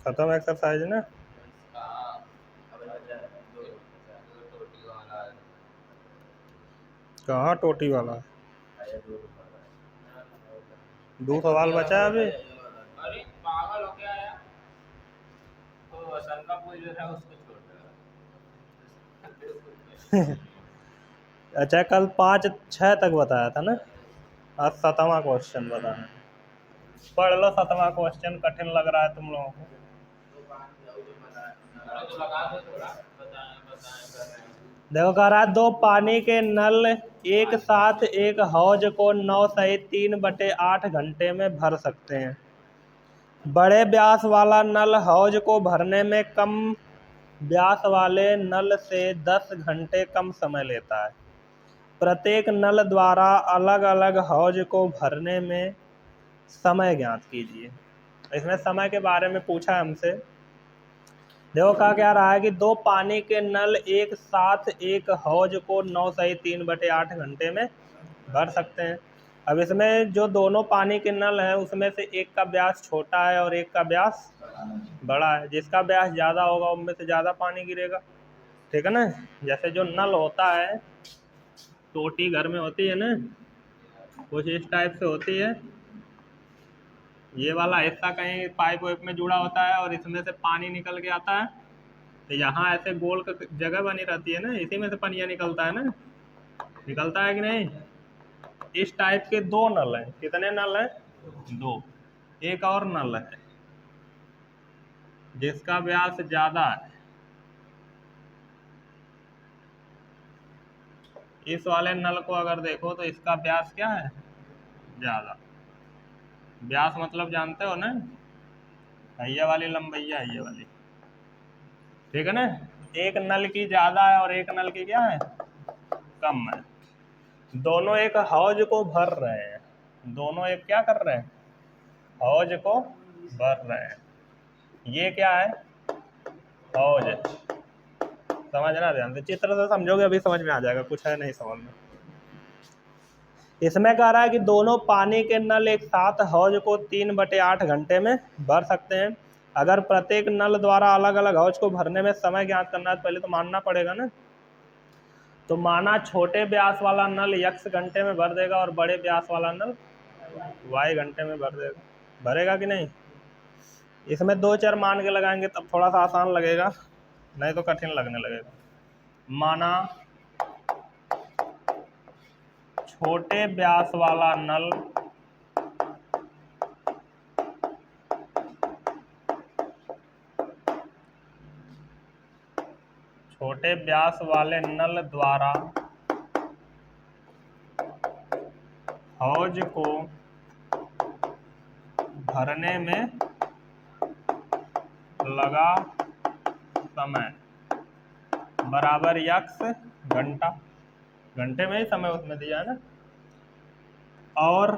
खत्म एक्सरसाइज ना। कहाँ टोटी वाला है? 2 सवाल बचा है अभी। अरे पागल हो गया यार, तो सन का कोई जो है उसको छोड़ दे। अच्छा, कल 5 6 तक बताया था ना, आज 7वां क्वेश्चन बताना। पढ़ लो 7वां क्वेश्चन, कठिन लग रहा है तुम लोगों को। अरे तो लगा दो थोड़ा, बताएं बताएं कर रहे हैं। देखो कह रहा है, 2 पानी के नल एक साथ एक हौज को 9 सहित 3/8 घंटे में भर सकते हैं। बड़े व्यास वाला नल हौज को भरने में कम व्यास वाले नल से 10 घंटे कम समय लेता है। प्रत्येक नल द्वारा अलग अलग हौज को भरने में समय ज्ञात कीजिए। इसमें समय के बारे में पूछा है हमसे। देखो कहा क्या रहा है कि 2 पानी के नल एक साथ एक हौज को 9 सही 3/8 घंटे में भर सकते हैं। अब इसमें जो दोनों पानी के नल हैं उसमें से एक का व्यास छोटा है और एक का व्यास बड़ा है। जिसका व्यास ज़्यादा होगा उनमें से ज़्यादा पानी गिरेगा, ठीक है ना। जैसे जो नल होता है, टोटी घर में होती है ना, कुछ इस टाइप से होती है। ये वाला हिस्सा कहीं पाइप वाइप में जुड़ा होता है और इसमें से पानी निकल के आता है। तो यहाँ ऐसे गोल जगह बनी रहती है ना, इसी में से पानी निकलता है ना, निकलता है कि नहीं। इस टाइप के 2 नल हैं। कितने नल हैं? 2। एक और नल है जिसका व्यास ज्यादा है। इस वाले नल को अगर देखो तो इसका व्यास क्या है? ज्यादा। व्यास मतलब जानते हो ना, ये वाली लंबैया है, ये वाली, ठीक है ना। एक नल की ज्यादा है और एक नल की क्या है? कम है। दोनों एक हौज को भर रहे हैं। दोनों एक क्या कर रहे हैं? हौज को भर रहे हैं। ये क्या है? हौज। समझना ध्यान से, चित्र से समझोगे अभी समझ में आ जाएगा, कुछ है नहीं समझ में। इसमें कह रहा है कि दोनों पानी के नल एक साथ हौज को 3/8 घंटे में भर सकते हैं। अगर प्रत्येक नल द्वारा अलग अलग हौज को भरने में समय ज्ञात करना है तो पहले तो मानना पड़ेगा ना। तो माना छोटे व्यास वाला नल x घंटे में भर देगा और बड़े व्यास वाला नल y घंटे में भर देगा। भरेगा कि नहीं? इसमें 2 4 मान के लगाएंगे तब थोड़ा सा आसान लगेगा, नहीं तो कठिन लगने लगेगा। माना छोटे व्यास वाला नल छोटे व्यास वाले नल द्वारा हौज को भरने में लगा समय बराबर x घंटा। घंटे में ही समय उसमें दिया है ना। और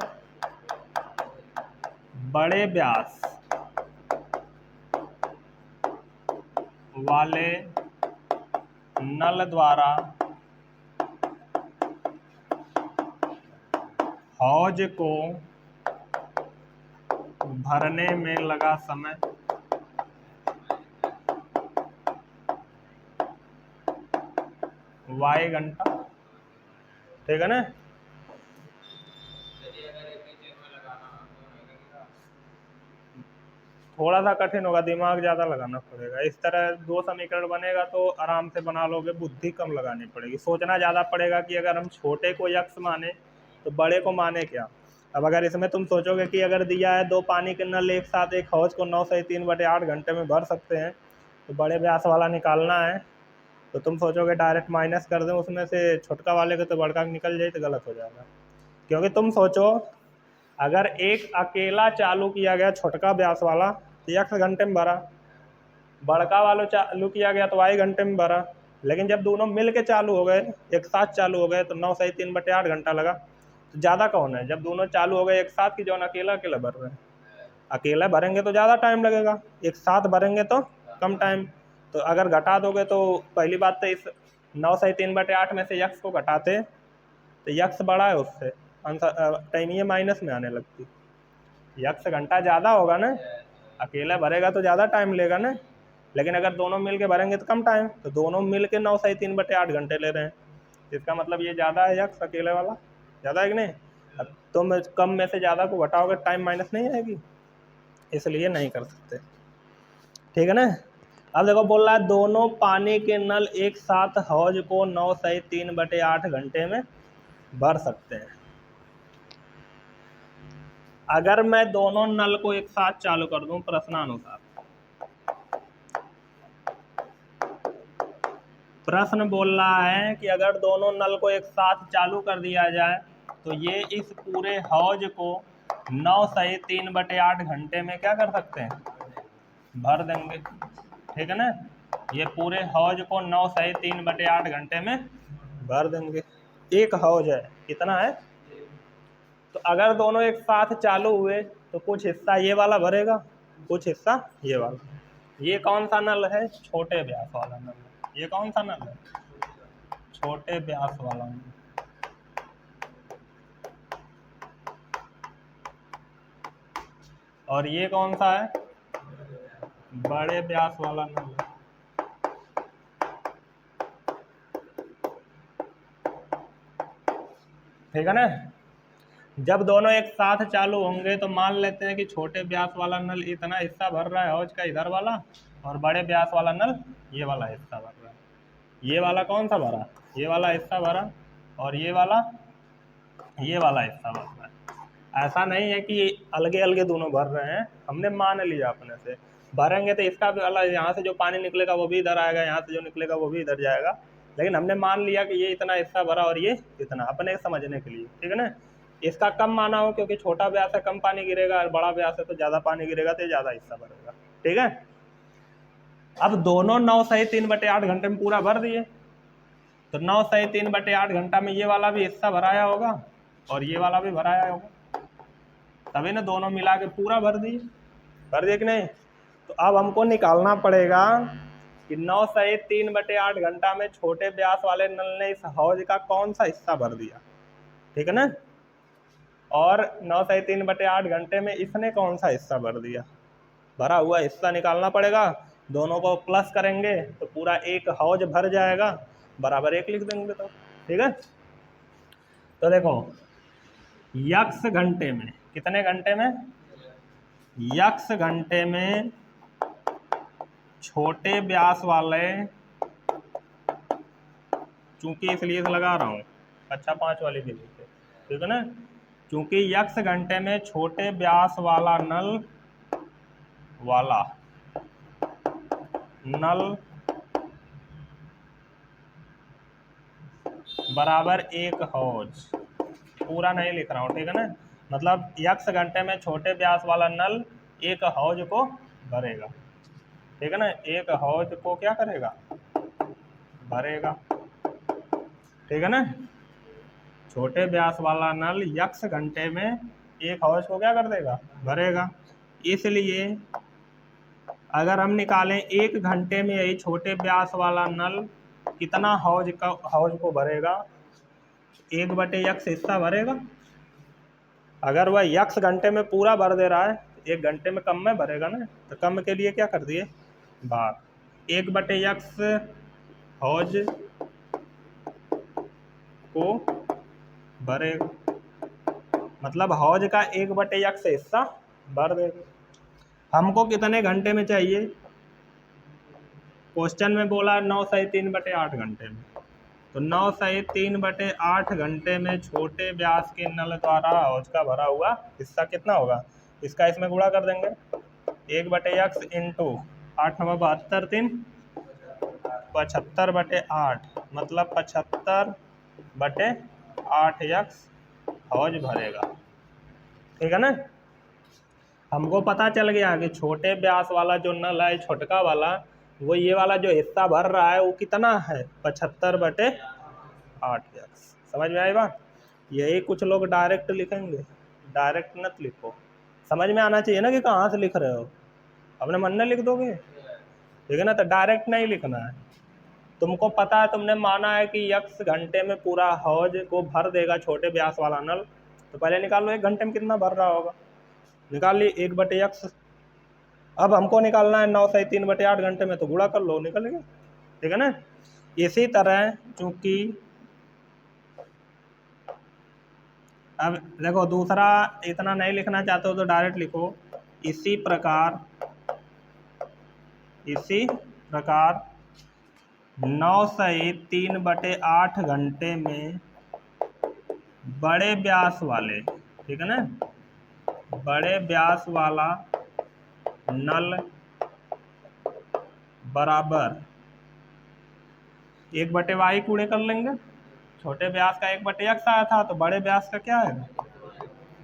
बड़े व्यास वाले नल द्वारा हौज को भरने में लगा समय y घंटा, ठीक है ना। चलिए अगर एक ही चेन में लगाना हो तो नहीं लगेगा। थोड़ा सा कठिन होगा, दिमाग ज़्यादा लगाना पड़ेगा। इस तरह 2 समीकरण बनेगा तो आराम से बना लोगे, बुद्धि कम लगानी पड़ेगी, सोचना ज़्यादा पड़ेगा कि अगर हम छोटे को यक्स माने तो बड़े को माने क्या। अब अगर इसमें तुम सोचोगे कि अगर दिया है 2 पानी के नल एक साथ एक हौज को 9 से 3/8 घंटे में भर सकते हैं तो बड़े व्यास वाला निकालना है, तो तुम सोचोगे डायरेक्ट माइनस कर दें उसमें से छोटका वाले को तो बड़का निकल जाए, तो गलत हो जाएगा। क्योंकि तुम सोचो, अगर एक अकेला चालू किया गया छोटका व्यास वाला तो x घंटे में भरा, बड़का वाला चालू किया गया तो y घंटे में भरा। लेकिन जब दोनों मिल के चालू हो गए, एक साथ चालू हो गए, तो 9 सही 3/8 घंटा लगा। तो ज़्यादा कौन है? जब दोनों चालू हो गए एक साथ की, जो अकेला अकेला भर रहे हैं। अकेला भरेंगे तो ज़्यादा टाइम लगेगा, एक साथ भरेंगे तो कम टाइम। तो अगर घटा दोगे तो पहली बात तो इस 9 सही 3/8 में से यक्स को घटाते तो यक्स बड़ा है, उससे आंसर टाइम ये माइनस में आने लगती। यक्स घंटा ज़्यादा होगा ना। अकेला भरेगा तो ज़्यादा टाइम लेगा ना, लेकिन अगर दोनों मिल के भरेंगे तो कम टाइम। तो दोनों मिल के 9 सही 3/8 घंटे ले रहे हैं, इसका मतलब ये ज़्यादा है यक्स अकेले वाला, ज़्यादा है कि नहीं। अब तुम कम में से ज़्यादा को घटाओगे टाइम माइनस नहीं आएगी, इसलिए नहीं कर सकते, ठीक है ना। अब देखो बोल रहा है दोनों पानी के नल एक साथ हौज को 9 सही 3/8 घंटे में भर सकते हैं। अगर मैं दोनों नल को एक साथ चालू कर दूं प्रश्नानुसार, प्रश्न बोल रहा है कि अगर दोनों नल को एक साथ चालू कर दिया जाए तो ये इस पूरे हौज को 9 सही 3/8 घंटे में क्या कर सकते हैं, भर देंगे, ठीक है ना। ये पूरे हौज को 9 सही 3/8 घंटे में भर देंगे। एक हौज है, कितना है, तो अगर दोनों एक साथ चालू हुए तो कुछ हिस्सा ये वाला भरेगा, कुछ हिस्सा ये वाला। ये कौन सा नल है, छोटे व्यास वाला नल है। ये कौन सा नल है, छोटे व्यास वाला नल। और ये कौन सा है, बड़े व्यास वाला नल है। ठीक है ना। जब दोनों एक साथ चालू होंगे तो मान लेते हैं कि छोटे व्यास वाला नल इतना हिस्सा भर रहा है हौज का इधर वाला, और बड़े व्यास वाला नल ये वाला हिस्सा भर रहा है। ये वाला कौन सा भरा, ये वाला हिस्सा भरा, और ये वाला हिस्सा भर रहा है। ऐसा नहीं है कि अलगे अलगे दोनों भर रहे हैं, हमने मान लिया अपने से। भरेंगे तो इसका भी अलग, यहाँ से जो पानी निकलेगा वो भी इधर आएगा, यहाँ से जो निकलेगा वो भी इधर जाएगा, लेकिन हमने मान लिया कि ये इतना हिस्सा भरा और ये इतना, अपने समझने के लिए, ठीक है ना। इसका कम माना हो क्योंकि छोटा व्यास है कम पानी गिरेगा, और बड़ा व्यास है तो ज़्यादा पानी गिरेगा तो ज़्यादा हिस्सा भरेगा, ठीक है। अब दोनों 9 सही 3/8 घंटे में पूरा भर दिए, तो 9 सही 3/8 घंटा में ये वाला भी हिस्सा भराया होगा और ये वाला भी भराया होगा, तभी ना दोनों मिला के पूरा भर दिए कि नहीं। तो अब हमको निकालना पड़ेगा कि 9 सही 3/8 घंटा में छोटे व्यास वाले नल ने इस हौज का कौन सा हिस्सा भर दिया, ठीक है ना, और 9 सही 3/8 घंटे में इसने कौन सा हिस्सा भर दिया। भरा हुआ हिस्सा निकालना पड़ेगा, दोनों को प्लस करेंगे तो पूरा एक हौज भर जाएगा, बराबर 1 लिख देंगे, तो ठीक है। तो देखो यक्स घंटे में, कितने घंटे में, यक्स घंटे में छोटे व्यास वाले, चूंकि इसलिए लगा रहा हूँ अच्छा 5 वाली विधि से, ठीक है ना, क्योंकि यक्स घंटे में छोटे व्यास वाला नल बराबर एक हौज, पूरा नहीं लिख रहा हूँ, ठीक है ना। मतलब यक्स घंटे में छोटे व्यास वाला नल एक हौज को भरेगा, ठीक है ना, एक हौज को क्या करेगा, भरेगा, ठीक है ना। छोटे व्यास वाला नल यक्स घंटे में एक हौज को क्या कर देगा, भरेगा। इसलिए अगर हम निकालें 1 घंटे में यही छोटे व्यास वाला नल कितना हौज को भरेगा, 1/x हिस्सा भरेगा। अगर वह यक्स घंटे में पूरा भर दे रहा है तो 1 घंटे में कम में भरेगा ना, तो कम के लिए क्या कर दिए, भाग 1/x हौज को भरेगा, मतलब हौज का 1/x हिस्सा भर देगा। हमको कितने घंटे में चाहिए, क्वेश्चन में बोला 9 सही 3/8 घंटे में, तो 9 सही 3/8 घंटे में छोटे व्यास के नल द्वारा हौज का भरा हुआ हिस्सा कितना होगा, इसका इसमें गुणा कर देंगे, 1/x इंटू 8 9 72 3 75/8, मतलब 75/8x हौज भरेगा, ठीक है ना। हमको पता चल गया कि छोटे व्यास वाला जो नल है छोटका वाला, वो ये वाला जो हिस्सा भर रहा है वो कितना है, 75/8x। समझ में आई बात। यही कुछ लोग डायरेक्ट लिखेंगे, डायरेक्ट मत लिखो, समझ में आना चाहिए ना कि कहाँ से लिख रहे हो, अपने मन में लिख दोगे, ठीक है ना। तो डायरेक्ट नहीं लिखना है, तुमको पता है, तुमने माना है कि यक्स घंटे में पूरा हौज को भर देगा छोटे व्यास वाला नल, तो पहले निकाल लो 1 घंटे में कितना भर रहा होगा, निकाल ली 1/x, अब हमको निकालना है 9 से 3/8 घंटे में, तो गुणा कर लो, निकल गया। ठीक है ना। इसी तरह चूंकि अब देखो दूसरा इतना नहीं लिखना चाहते हो तो डायरेक्ट लिखो, इसी प्रकार 9 से 3/8 घंटे में बड़े व्यास वाले, ठीक है ना, बड़े व्यास वाला नल बराबर 1/y कूड़े कर लेंगे। छोटे व्यास का 1/x आया था, तो बड़े व्यास का क्या है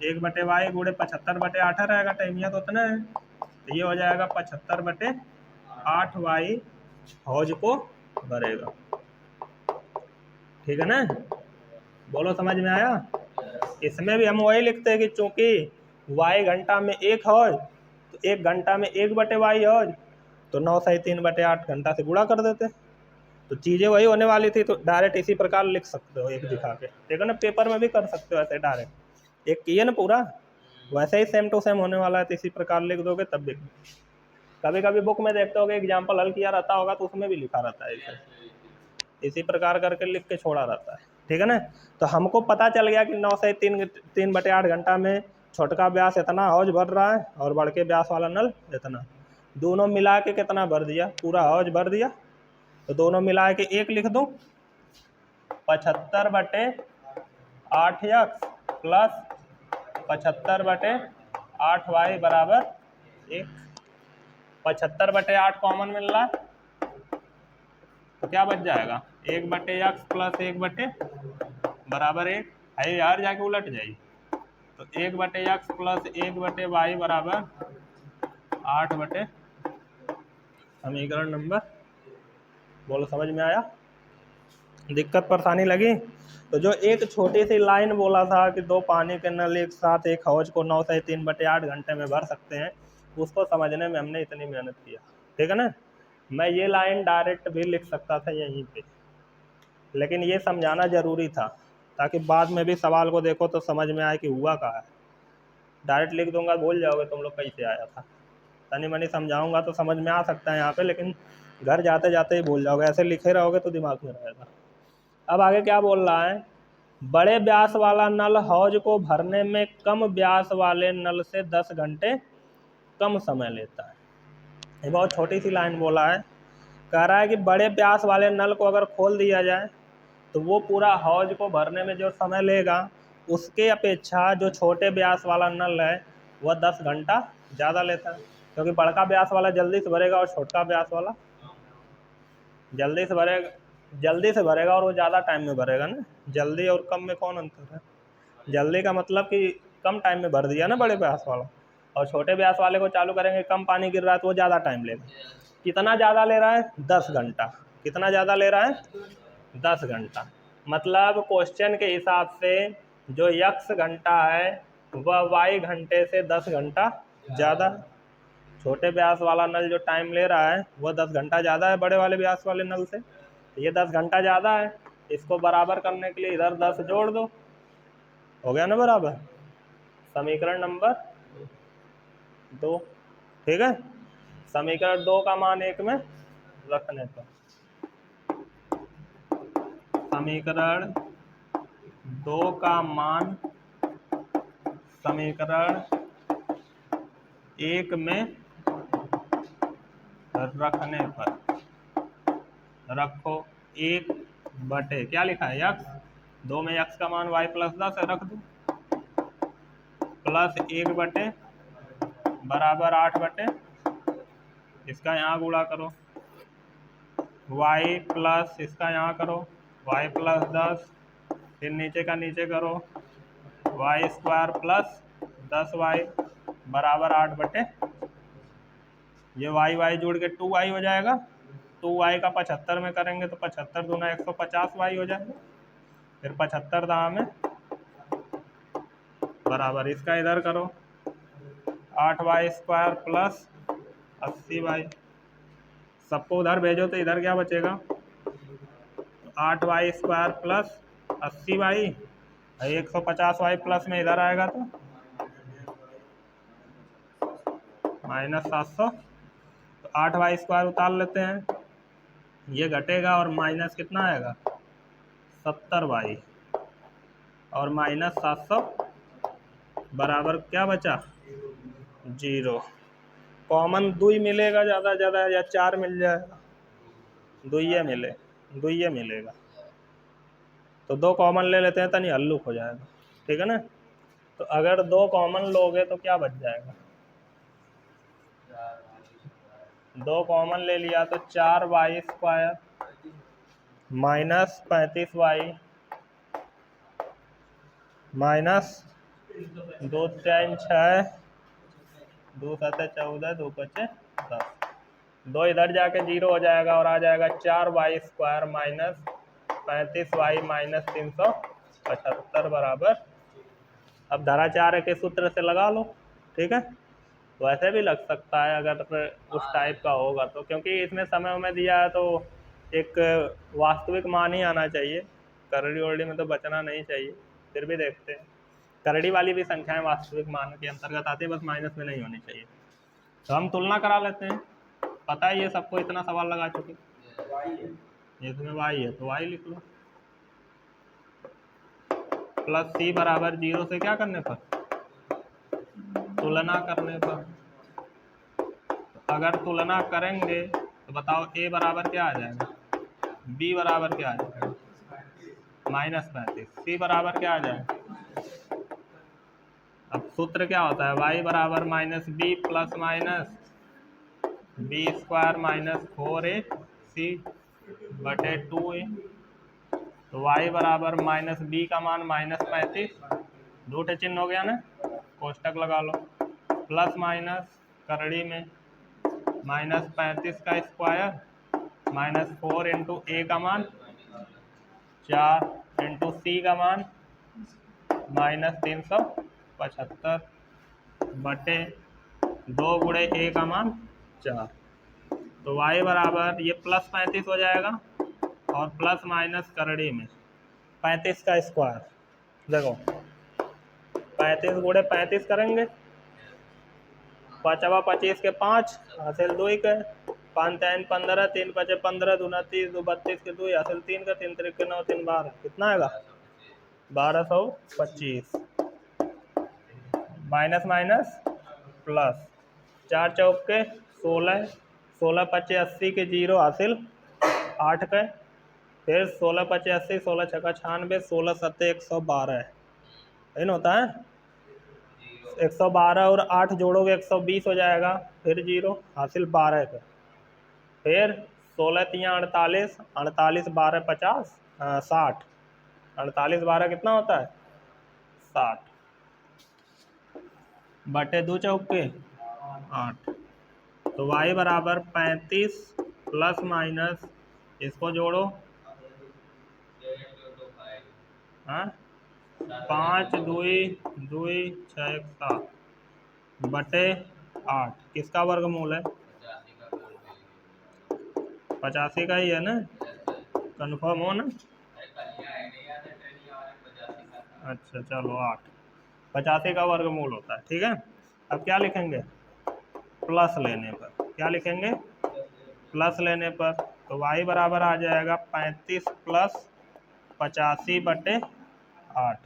1/y गुणे 75/8 रहेगा, टाइमिया तो उतना है, तो ये हो जाएगा 75/8y हौज को भरेगा। ठीक है ना, बोलो समझ में आया। इसमें भी हम वही लिखते हैं कि चूंकि y घंटा में 1 हौज, तो 1 घंटा में 1/y हौज, तो 9 से 3/8 घंटा से गुणा कर देते, तो चीज़ें वही होने वाली थी, तो डायरेक्ट इसी प्रकार लिख सकते हो, एक दिखा के। ठीक है ना, पेपर में भी कर सकते हो ऐसे डायरेक्ट, एक किए ना पूरा, वैसे ही सेम टू सेम होने वाला है, तो इसी प्रकार लिख दोगे तब भी। कभी कभी बुक में देखते होगे एग्जाम्पल हल किया रहता होगा, तो उसमें भी लिखा रहता है इसे, इसी प्रकार करके लिख के छोड़ा रहता है। ठीक है ना, तो हमको पता चल गया कि 9 से 3/8 घंटा में छोटका व्यास इतना हौज भर रहा है और बड़के व्यास वाला नल इतना, दोनों मिला के कितना भर दिया, पूरा हौज भर दिया, तो दोनों मिला के 1 लिख दूँ, 75/8x प्लस 75/8y बराबर 1। 75/8 कॉमन मिल रहा है, तो क्या बच जाएगा 1/x प्लस 1 बराबर 1, है यार जाके उलट जाइए, तो 1/x प्लस 1/y बराबर 8 समीकरण नंबर। बोलो समझ में आया, दिक्कत परेशानी लगी। तो जो एक छोटी सी लाइन बोला था कि 2 पानी के नल एक साथ एक हौज को 9 से 3/8 घंटे में भर सकते हैं, उसको समझने में हमने इतनी मेहनत किया। ठीक है ना, मैं ये लाइन डायरेक्ट भी लिख सकता था यहीं पे, लेकिन ये समझाना ज़रूरी था ताकि बाद में भी सवाल को देखो तो समझ में आए कि हुआ कहाँ है। डायरेक्ट लिख दूंगा भूल जाओगे तुम लोग कैसे आया था, तनी मनी समझाऊंगा तो समझ में आ सकता है यहाँ पे, लेकिन घर जाते जाते ही भूल जाओगे, ऐसे लिखे रहोगे तो दिमाग में रहेगा। अब आगे क्या बोल रहा है, बड़े व्यास वाला नल हौज को भरने में कम व्यास वाले नल से 10 घंटे कम समय लेता है। ये बहुत छोटी सी लाइन बोला है, कह रहा है कि बड़े व्यास वाले नल को अगर खोल दिया जाए तो वो पूरा हौज को भरने में जो समय लेगा उसके अपेक्षा जो छोटे व्यास वाला नल है वह 10 घंटा ज़्यादा लेता है, क्योंकि बड़का व्यास वाला जल्दी से भरेगा और छोटा व्यास वाला जल्दी से भरेगा और वो ज़्यादा टाइम में भरेगा ना। जल्दी और कम में कौन अंतर है, जल्दी का मतलब कि कम टाइम में भर दिया ना बड़े व्यास वाला, और छोटे व्यास वाले को चालू करेंगे कम पानी गिर रहा है तो वो ज़्यादा टाइम लेगा। कितना ज़्यादा ले रहा है 10 घंटा, कितना ज़्यादा ले रहा है 10 घंटा, मतलब क्वेश्चन के हिसाब से जो x घंटा है वह y घंटे से 10 घंटा ज़्यादा। छोटे व्यास वाला नल जो टाइम ले रहा है वह 10 घंटा ज़्यादा है बड़े वाले व्यास वाले नल से, तो ये 10 घंटा ज़्यादा है, इसको बराबर करने के लिए इधर 10 जोड़ दो, हो गया ना बराबर, समीकरण नंबर 2। ठीक है, समीकरण 2 का मान 1 में रखने पर, समीकरण 2 का मान समीकरण 1 में रखने पर रखो 1 बटे क्या लिखा है x, 2 में x का मान y प्लस 10 है, रख दो, प्लस 1 बटे बराबर 8 बटे, इसका यहाँ गुणा करो, y प्लस इसका यहाँ करो y प्लस 10, फिर नीचे का नीचे करो y² प्लस 10y बराबर 8 बटे, ये y जोड़ के 2y हो जाएगा, 2y का 75 में करेंगे तो 75 दूना 150y हो जाएगा, फिर 75 दाम में बराबर इसका इधर करो 8y² प्लस 80y, सबको उधर भेजो तो इधर क्या बचेगा 8y² plus 80y, 150y plus में इधर आएगा तो -700। तो 8y² उतार लेते हैं, ये घटेगा और माइनस कितना आएगा 70y और -700 बराबर क्या बचा 0। कॉमन 2 ही मिलेगा ज़्यादा से ज़्यादा, या 4 मिल जाएगा, 2 ही मिलेगा। तो 2 कॉमन ले लेते हैं, तनी हल्लुक हो जाएगा, ठीक है ना। तो अगर 2 कॉमन लोगे तो क्या बच जाएगा, 2 कॉमन ले लिया तो 4y² -35y माइनस 2 3 6, 2 7 14, 2 5 10, 2 इधर जाके 0 हो जाएगा और आ जाएगा 4y² -35y -375 बराबर। अब धाराचार्य के सूत्र से लगा लो, ठीक है। तो ऐसे भी लग सकता है अगर उस टाइप का होगा तो, क्योंकि इसमें समय में दिया है तो एक वास्तविक मान ही आना चाहिए, करड़ी वरड़ी में तो बचना नहीं चाहिए। फिर भी देखते हैं, करड़ी वाली भी संख्याएं वास्तविक मान के अंतर्गत आती है, बस माइनस में नहीं होनी चाहिए। तो हम तुलना करा लेते हैं, पता है ये सबको, इतना सवाल लगा चुके, इसमें y है तो y लिख लो, प्लस c बराबर 0 से क्या करने पर, तुलना करने पर। अगर तुलना करेंगे तो बताओ a बराबर क्या आ जाएगा, b बराबर क्या आ जाएगा -35, c बराबर क्या आ जाएगा। अब सूत्र क्या होता है, y बराबर -b plus minus b² -4ac बटे 2a। तो y बराबर -b का मान -35, 2 चिन्ह हो गया ना, कोष्टक लगा लो, प्लस माइनस करड़ी में -35 का स्क्वायर -4 इंटू a का मान 4 इंटू c का मान -375 बटे 2 गुणे a का मान 4। तो y बराबर ये प्लस 35 हो जाएगा और प्लस माइनस करड़ी में 35 का स्क्वायर, देखो 35 गुणे 35 करेंगे, 5 25 के 5 हासिल 2 के, 5 3 15, 3 5 15, 2 30, 2 32 के 2 हासिल 3 का, 3 3 9, 3 12, कितना आएगा 1225। माइनस माइनस प्लस, 4 चौक के 16, 16 5 80 के 0 हासिल 8 के, फिर 16 5 80, 16 6 96, 16 7 112 है ना, होता है 112 और 8 जोड़ोगे 120 हो जाएगा, फिर 0 हासिल 12 का, फिर 16 3 48, 48 12 50, 60, 48 12 कितना होता है 60 बटे 2 चौक के 8। तो y बराबर 35 प्लस माइनस, इसको जोड़ो, हाँ 5 2 2 6 7 बटे 8, किसका वर्गमूल है 85 का ही है ना, कंफर्म हो ना। अच्छा चलो 8, 85 का वर्गमूल होता है, ठीक है। अब क्या लिखेंगे, प्लस लेने पर क्या लिखेंगे, प्लस लेने पर, तो y बराबर आ जाएगा 35 प्लस 85 बटे 8,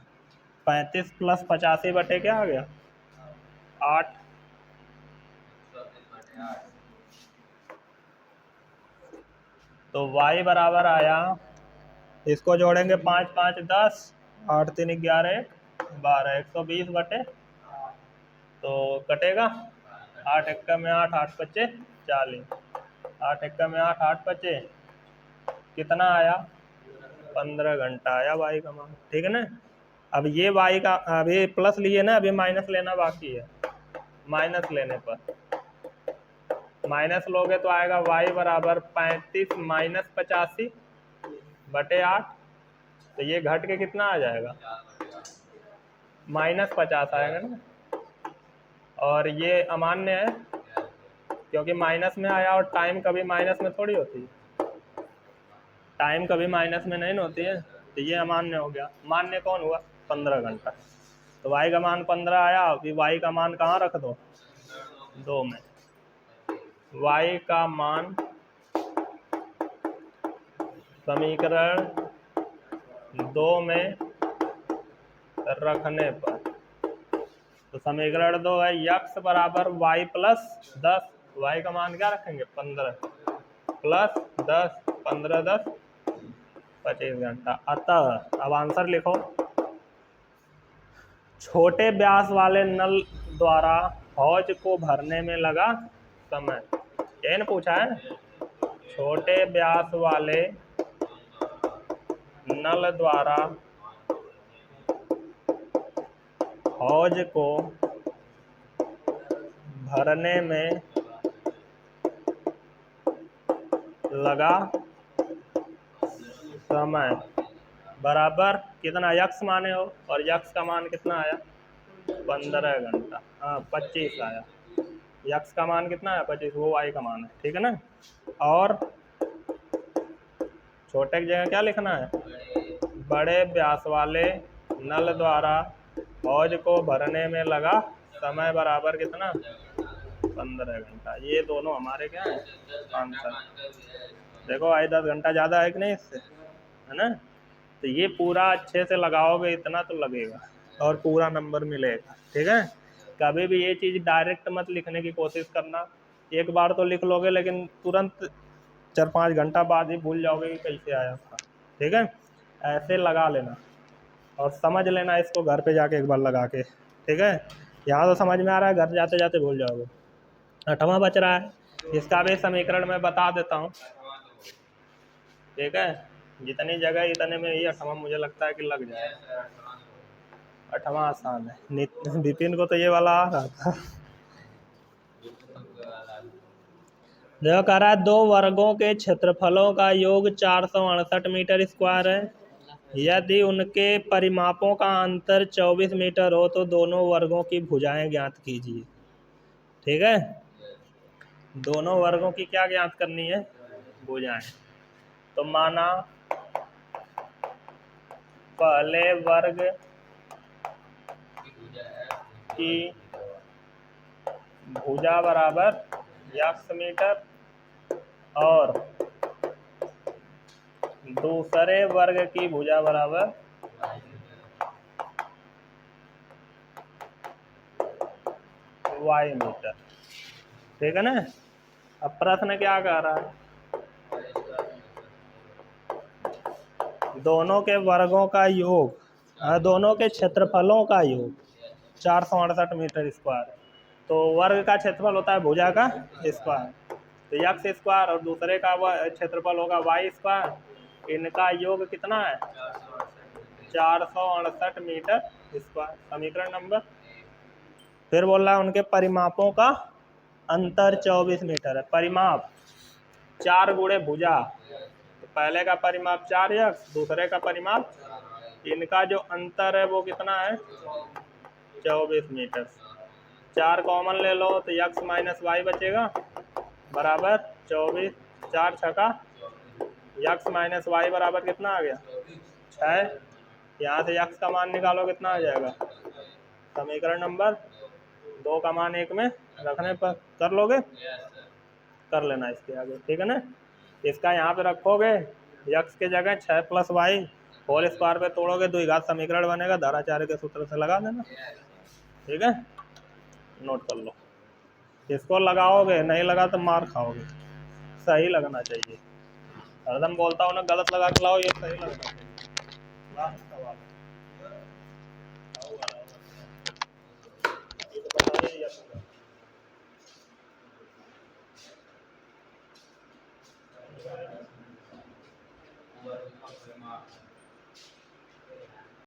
35 प्लस 85 बटे क्या आ गया 8। तो y बराबर आया, इसको जोड़ेंगे 5 5 10, 8 3 11 12, 120 बटे, तो कटेगा 8 1 में 8, 8 5 40, 8 1 में 8, 8 5 कितना आया 15 घंटा आया y का मान, ठीक है ना। अब ये y का अभी प्लस लिए ना, अभी माइनस लेना बाकी है, माइनस लेने पर माइनस लोगे तो आएगा y बराबर 35 माइनस 85 बटे 8, तो ये घट के कितना आ जाएगा -50 आएगा ना, और ये अमान्य है क्योंकि माइनस में आया, और टाइम कभी माइनस में थोड़ी होती है, टाइम कभी माइनस में नहीं होती है, तो ये अमान्य हो गया। मान्य कौन हुआ 15 घंटा, तो y का मान 15 आया, अभी y का मान कहाँ रख दो 2 में, y का मान समीकरण 2 में रखने पर, तो समीकरण 2 है x बराबर y प्लस 10, y का मान क्या रखेंगे 15 प्लस 10, 15 10 25 घंटा। अतः अब आंसर लिखो, छोटे व्यास वाले नल द्वारा हौज को भरने में लगा समय, यही ना पूछा है, छोटे व्यास वाले नल द्वारा हौज को भरने में लगा समय बराबर कितना, यक्स माने हो, और यक्स का मान कितना आया 15 घंटा, हाँ 25 आया, यक्स का मान कितना है 25, वो वाई का मान है, ठीक है ना। और छोटे की जगह क्या लिखना है, बड़े व्यास वाले नल द्वारा हौज को भरने में लगा समय बराबर कितना 15 घंटा। ये दोनों हमारे क्या है आंसर। देखो आई 10 घंटा ज़्यादा है कि नहीं इससे, है ना। तो ये पूरा अच्छे से लगाओगे इतना तो लगेगा और पूरा नंबर मिलेगा, ठीक है। कभी भी ये चीज़ डायरेक्ट मत लिखने की कोशिश करना, एक बार तो लिख लोगे लेकिन तुरंत 4-5 घंटा बाद ही भूल जाओगे कि कैसे आया था, ठीक है। ऐसे लगा लेना और समझ लेना इसको घर पे जाके एक बार लगा के, ठीक है। यहाँ तो समझ में आ रहा है, घर जाते जाते भूल जाओगे। 8वां बच रहा है, इसका भी समीकरण मैं बता देता हूँ, ठीक है। जितनी जगह इतने में ही 8वां मुझे लगता है कि लग जाए। 8वां आसान है, विपिन को तो ये वाला आ रहा था। देखो कह रहा है 2 वर्गों के क्षेत्रफलों का योग 468 मीटर स्क्वायर है, यदि उनके परिमापों का अंतर 24 मीटर हो तो दोनों वर्गों की भुजाएं ज्ञात कीजिए, ठीक है। दोनों वर्गों की क्या ज्ञात करनी है, भुजाएं। तो माना पहले वर्ग की भुजा बराबर x मीटर और दूसरे वर्ग की भुजा बराबर y मीटर, ठीक है ना। अब प्रश्न क्या कह रहा है, दोनों के वर्गों का योग, दोनों के क्षेत्रफलों का योग 468 मीटर स्क्वायर, तो वर्ग का क्षेत्रफल होता है भुजा का स्क्वायर, तो x स्क्वायर और दूसरे का क्षेत्रफल होगा y स्क्वायर, इनका योग कितना है 468 मीटर स्क्वायर, समीकरण नंबर। फिर बोल रहा है उनके परिमापों का अंतर 24 मीटर है, परिमाप 4 गुणे भुजा, तो पहले का परिमाप 4x, दूसरे का परिमाप, इनका जो अंतर है वो कितना है 24 मीटर। 4 कॉमन ले लो तो x माइनस वाई बचेगा बराबर 24, 4 छका x माइनस वाई बराबर कितना आ गया 6, यहाँ से x का मान निकालो कितना आ जाएगा, समीकरण नंबर 2 का मान 1 में रखने पर कर लोगे, कर लेना इसके आगे, ठीक है ना। इसका यहाँ पे रखोगे x के जगह 6 प्लस वाई होल स्क्वायर पे तोड़ोगे द्विघात समीकरण बनेगा, धाराचार्य के सूत्र से लगा देना, ठीक है। नोट कर लो, इसको लगाओगे, नहीं लगा तो मार खाओगे, सही लगना चाहिए। हरदम बोलता हूँ ना गलत लगा के लाओ, ये सही लगना चाहिए। लास्ट सवाल है।